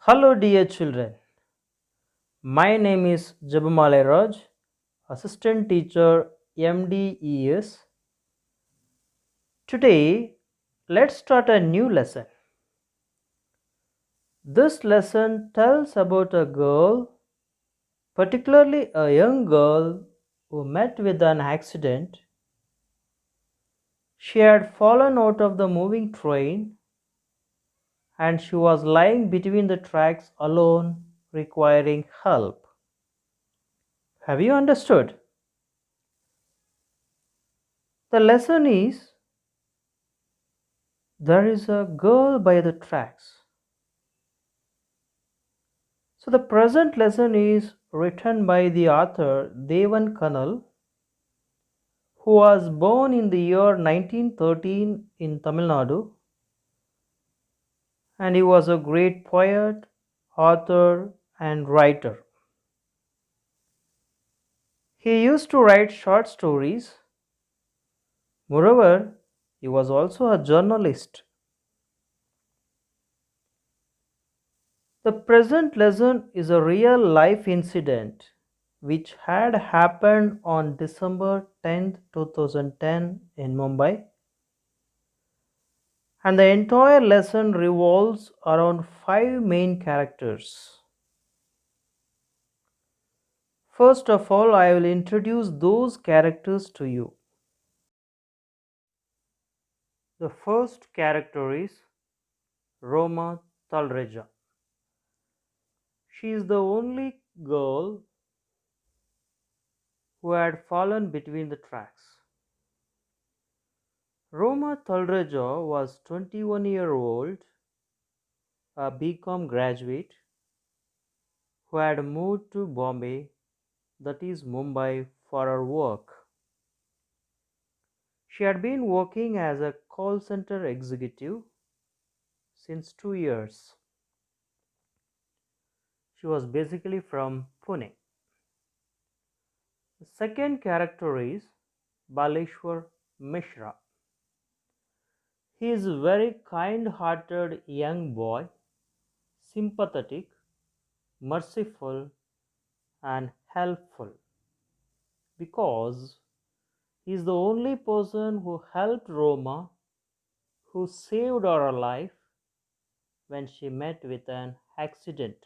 Hello, dear children. My name is Jabamale Raj, Assistant Teacher MDES. Today, let's start a new lesson. This lesson tells about a girl, particularly a young girl, who met with an accident. She had fallen out of the moving train and she was lying between the tracks alone, requiring help. Have you understood? The lesson is there is a girl by the tracks. So the present lesson is written by the author Devan Kanal, who was born in the year 1913 in Tamil Nadu, and he was a great poet, author and writer. He used to write short stories. Moreover, he was also a journalist. The present lesson is a real life incident which had happened on December 10th, 2010 in Mumbai, and the entire lesson revolves around five main characters. First of all, I will introduce those characters to you. The first character is Roma Talreja. She is the only girl who had fallen between the tracks. Roma Talreja was 21-year-old, a BCom graduate who had moved to Bombay, that is Mumbai, for her work. She had been working as a call center executive since 2 years. She was basically from Pune. The second character is Baleshwar Mishra. He is a very kind-hearted young boy, sympathetic, merciful and helpful, because he is the only person who helped Roma, who saved her life when she met with an accident.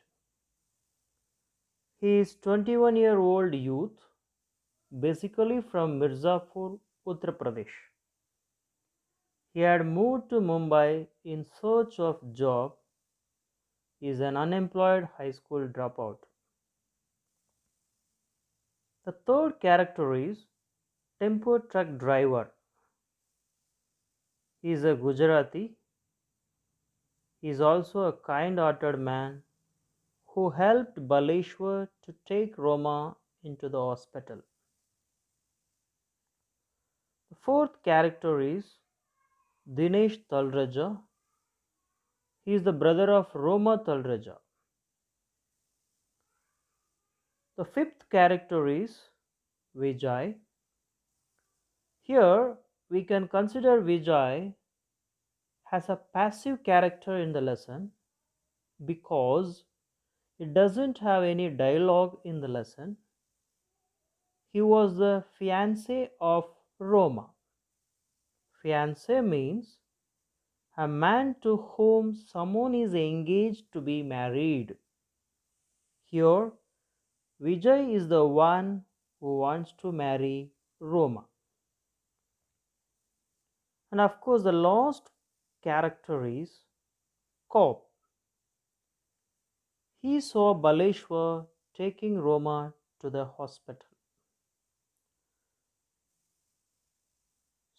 He is 21-year-old youth, basically from Mirzapur, Uttar Pradesh. He had moved to Mumbai in search of job. He is an unemployed high school dropout. The third character is tempo truck driver. He is a Gujarati. He is also a kind-hearted man who helped Baleshwar to take Roma into the hospital. The fourth character is Dinesh Talreja. He is the brother of Roma Talreja. The fifth character is Vijay. Here we can consider Vijay as a passive character in the lesson because it doesn't have any dialogue in the lesson. He was the fiancé of Roma. Fiancé means a man to whom someone is engaged to be married. Here, Vijay is the one who wants to marry Roma. And of course, the last character is Cop. He saw Baleshwar taking Roma to the hospital.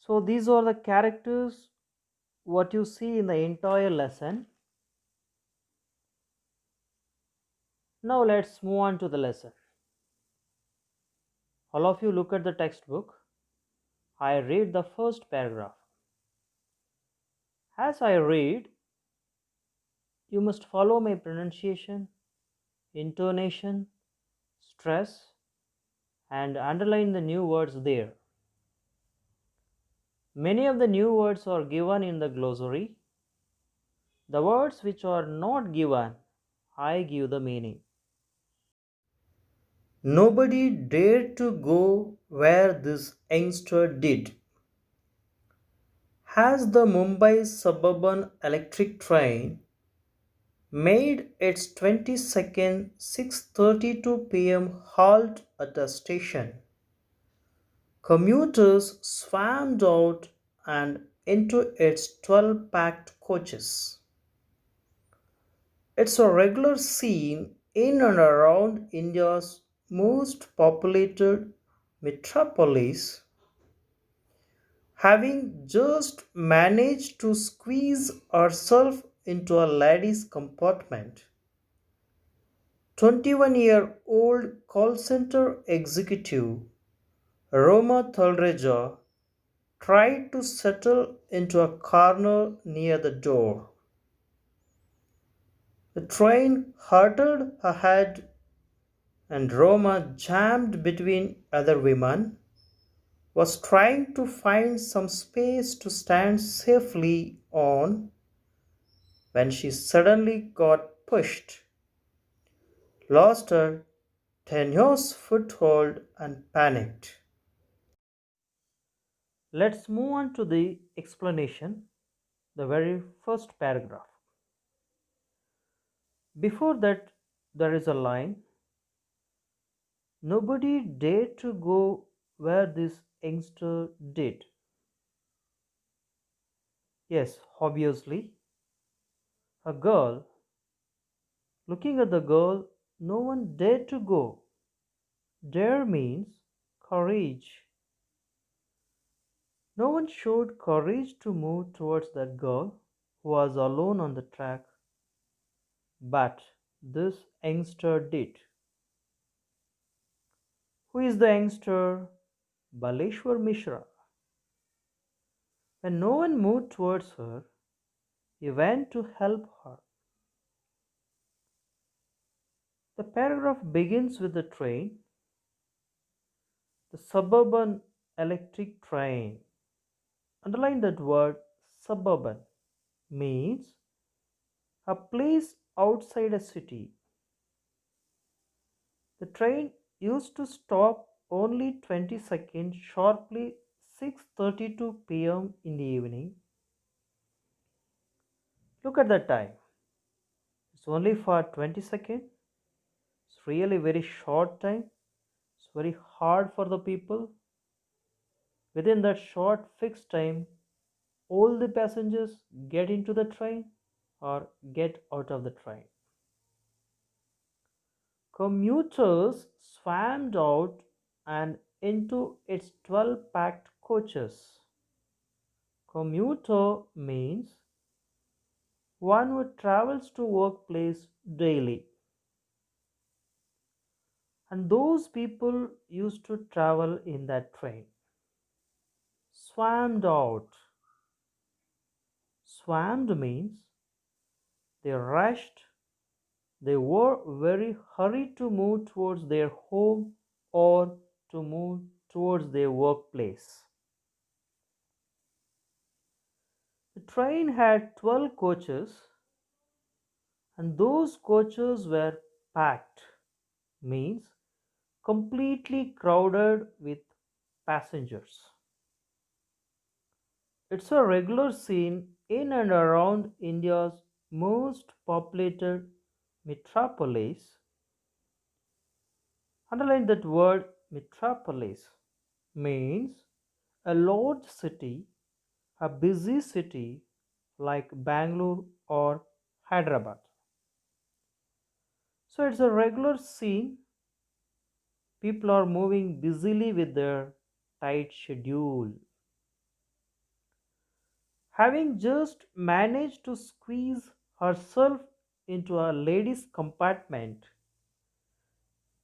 So these are the characters what you see in the entire lesson. Now let's move on to the lesson. All of you look at the textbook. I read the first paragraph. As I read, you must follow my pronunciation, intonation, stress, and underline the new words there. Many of the new words are given in the glossary. The words which are not given I give the meaning. Nobody dared to go where this youngster did. Has the Mumbai suburban electric train made its 22nd 6:32 p.m. halt at a station? Commuters swarmed out and into its 12 packed coaches. It's a regular scene in and around India's most populated metropolis, having just managed to squeeze herself into a lady's compartment. 21-year-old call center executive Roma Thalreja tried to settle into a corner near the door. The train hurtled ahead and Roma, jammed between other women, was trying to find some space to stand safely on when she suddenly got pushed, lost her tenuous foothold, and panicked. Let's move on to the explanation, the very first paragraph. Before that, there is a line: nobody dared to go where this youngster did. Yes, obviously, a girl. Looking at the girl, no one dared to go. Dare means courage. No one showed courage to move towards that girl who was alone on the track, but this youngster did. Who is the youngster? Baleshwar Mishra. When no one moved towards her, he went to help her. The paragraph begins with the train, the suburban electric train. Underline that word suburban means a place outside a city. The train used to stop only 20 seconds sharply 6:32 p.m. in the evening. Look at the time. It's only for 20 seconds. It's really very short time. It's very hard for the people. Within that short fixed time, all the passengers get into the train or get out of the train. Commuters swarmed out and into its 12 packed coaches. Commuter means one who travels to workplace daily. And those people used to travel in that train. Swarmed out. Swarmed means they rushed, they were very hurried to move towards their home or to move towards their workplace. The train had 12 coaches, and those coaches were packed, means completely crowded with passengers. It's a regular scene in and around India's most populated metropolis. Underline that word metropolis means a large city, a busy city like Bangalore or Hyderabad. So it's a regular scene. People are moving busily with their tight schedule. Having just managed to squeeze herself into a lady's compartment,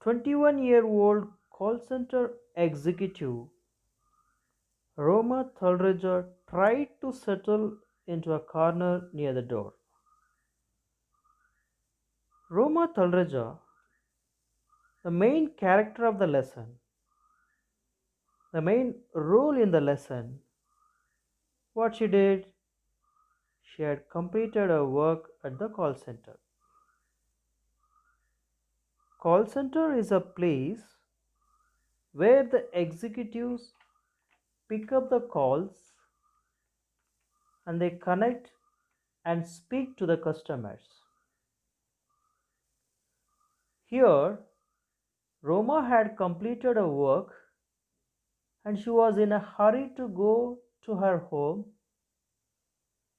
21-year-old call center executive Roma Thalreja tried to settle into a corner near the door. Roma Thalreja, the main character of the lesson, the main role in the lesson, what she did, she had completed her work at the call center. Call center is a place where the executives pick up the calls and they connect and speak to the customers. Here, Roma had completed her work and she was in a hurry to go to her home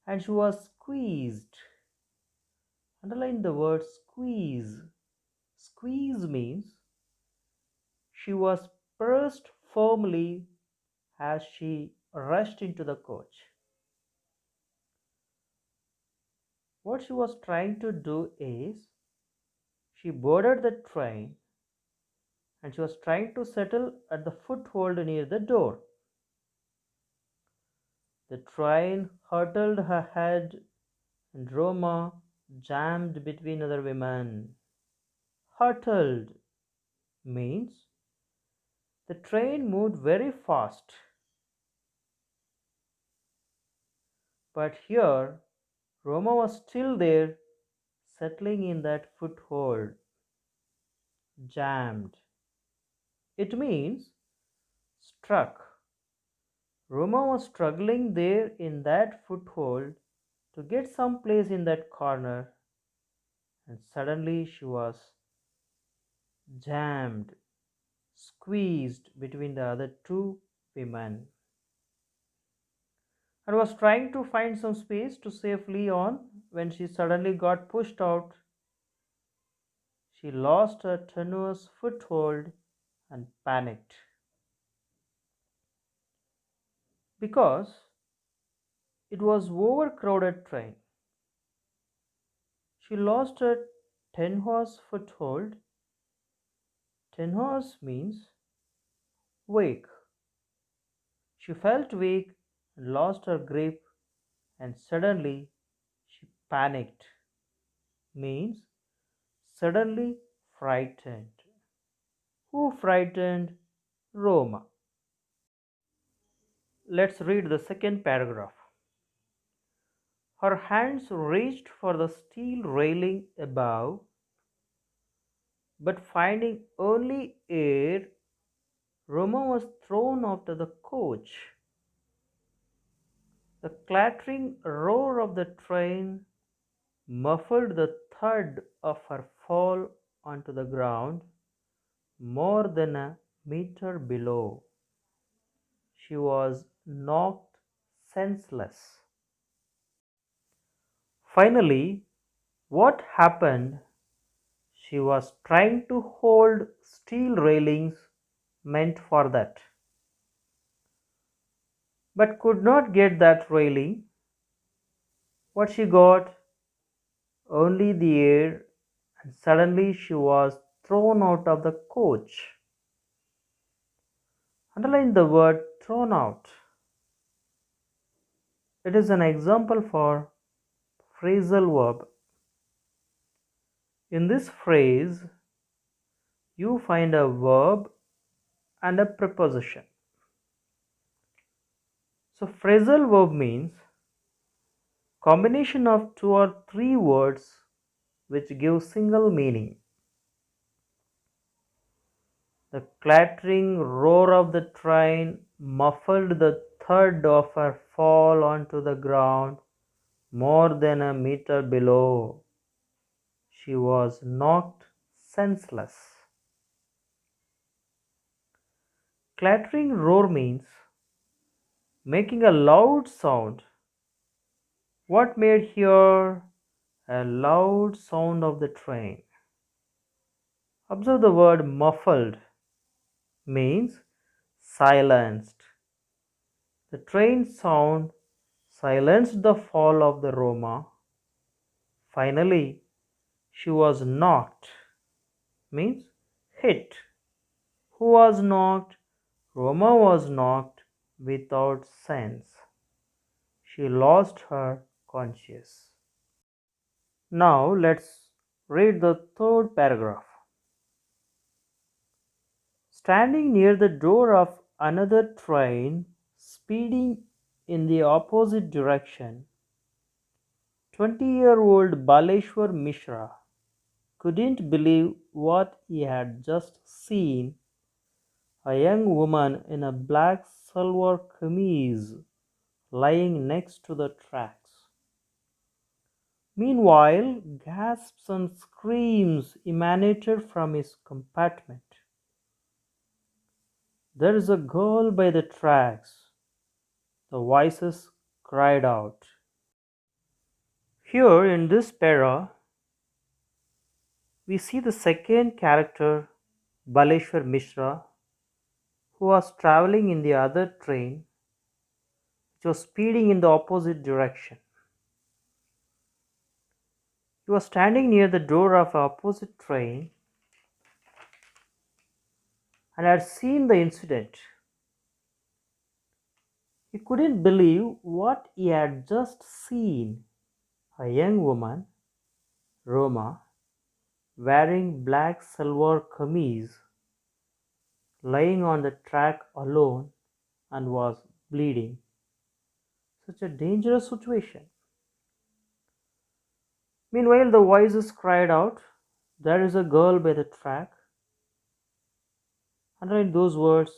and she was squeezed. Underline the word squeeze. Squeeze means she was pressed firmly as she rushed into the coach. What she was trying to do is she boarded the train and she was trying to settle at the foothold near the door. The train hurtled her head and Roma jammed between other women. Hurtled means the train moved very fast, but here Roma was still there, settling in that foothold. Jammed. It means struck. Roma was struggling there in that foothold to get some place in that corner, and suddenly she was jammed, squeezed between the other two women, and was trying to find some space to safely on when she suddenly got pushed out. She lost her tenuous foothold and panicked because it was overcrowded train. She lost her tenuous foothold. Tenuous means weak. She felt weak and lost her grip, and suddenly she panicked means suddenly frightened. Who frightened? Roma. Let's read the second paragraph. Her hands reached for the steel railing above, but finding only air, Roma was thrown after the coach. The clattering roar of the train muffled the thud of her fall onto the ground more than a meter below. She was knocked senseless. Finally, what happened? She was trying to hold steel railings meant for that, but could not get that railing. What she got? Only the air, and suddenly she was thrown out of the coach. Underline the word thrown out. It is an example for phrasal verb. In this phrase, you find a verb and a preposition. So phrasal verb means combination of two or three words which give single meaning. The clattering roar of the train muffled the thud of her fall onto the ground more than a meter below. She was knocked senseless. Clattering roar means making a loud sound. What made here a loud sound of the train? Observe the word muffled means silenced. The train sound silenced the fall of the Roma. Finally, she was knocked means hit. Who was knocked? Roma was knocked without sense. She lost her conscience. Now let's read the third paragraph. Standing near the door of another train speeding in the opposite direction, 20-year-old Baleshwar Mishra couldn't believe what he had just seen: a young woman in a black salwar kameez lying next to the tracks. Meanwhile, gasps and screams emanated from his compartment. "There is a girl by the tracks," the voices cried out. Here in this para, we see the second character, Baleshwar Mishra, who was traveling in the other train, which was speeding in the opposite direction. He was standing near the door of the opposite train and had seen the incident. He couldn't believe what he had just seen: a young woman, Roma, wearing black salwar kameez, lying on the track alone and was bleeding. Such a dangerous situation. Meanwhile, the voices cried out, "There is a girl by the track." Underline those words: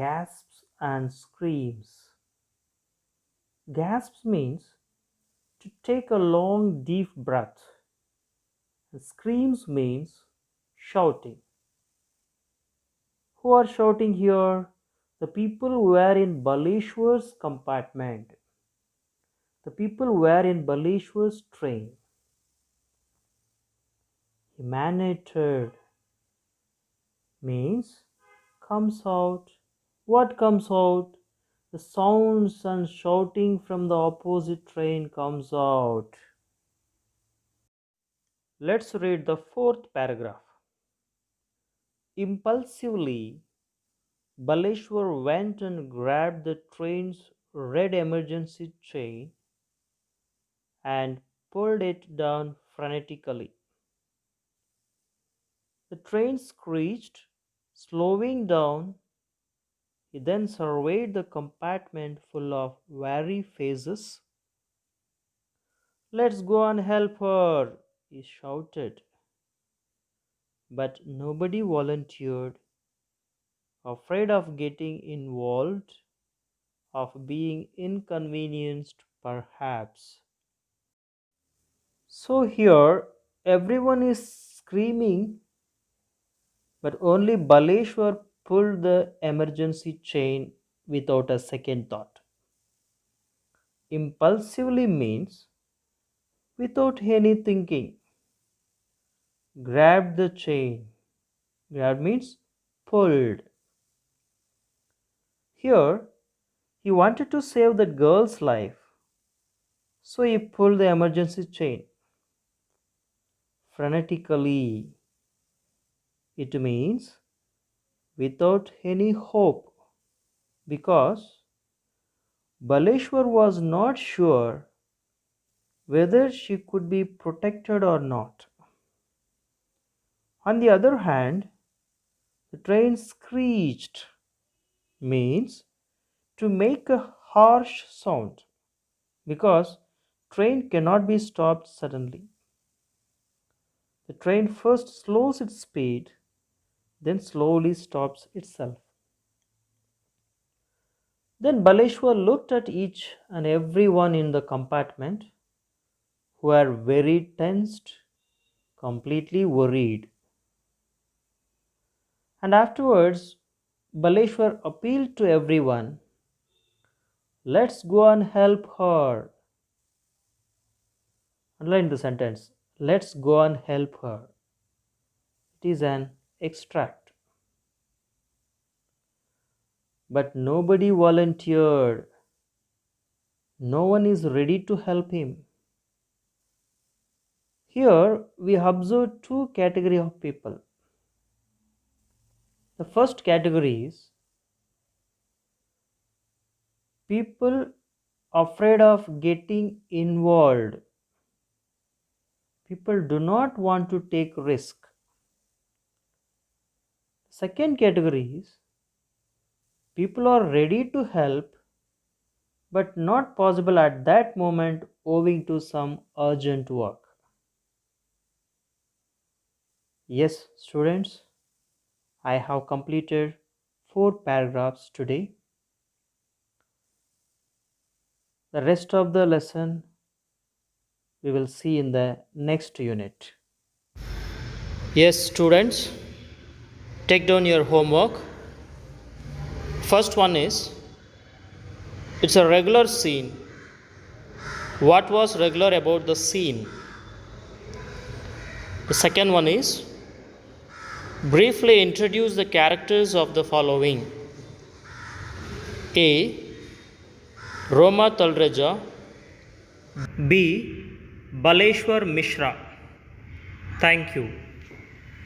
gasps and screams. Gasps means to take a long deep breath, and screams means shouting. Who are shouting here? The people who were in Baleshwar's compartment. The people who were in Baleshwar's train. Emanated means comes out. What comes out? The sounds and shouting from the opposite train comes out. Let's read the fourth paragraph. Impulsively, Baleshwar went and grabbed the train's red emergency chain and pulled it down frenetically. The train screeched, slowing down. He then surveyed the compartment full of weary faces. "Let's go and help her," he shouted. But nobody volunteered, afraid of getting involved, of being inconvenienced perhaps. So here everyone is screaming, but only Baleshwar pulled the emergency chain without a second thought. Impulsively means without any thinking. Grabbed the chain. Grabbed means pulled. Here he wanted to save that girl's life, so he pulled the emergency chain. Frenetically, it means without any hope, because Baleshwar was not sure whether she could be protected or not. On the other hand, the train screeched means to make a harsh sound, because train cannot be stopped suddenly. The train first slows its speed, then slowly stops itself. Then Baleshwar looked at each and every one in the compartment, who were very tensed, completely worried. And afterwards, Baleshwar appealed to everyone, "Let's go and help her." Underline the sentence, "Let's go and help her." It is an extract. But nobody volunteered. No one is ready to help him. Here we observe two categories of people. The first category is people afraid of getting involved. People do not want to take risk. Second category is people are ready to help but not possible at that moment owing to some urgent work. Yes, students, I have completed 4 paragraphs today. The rest of the lesson we will see in the next unit. Yes, students, take down your homework. First one is, it's a regular scene. What was regular about the scene? The second one is, briefly introduce the characters of the following. A. Roma Talreja. B. Baleshwar Mishra. Thank you.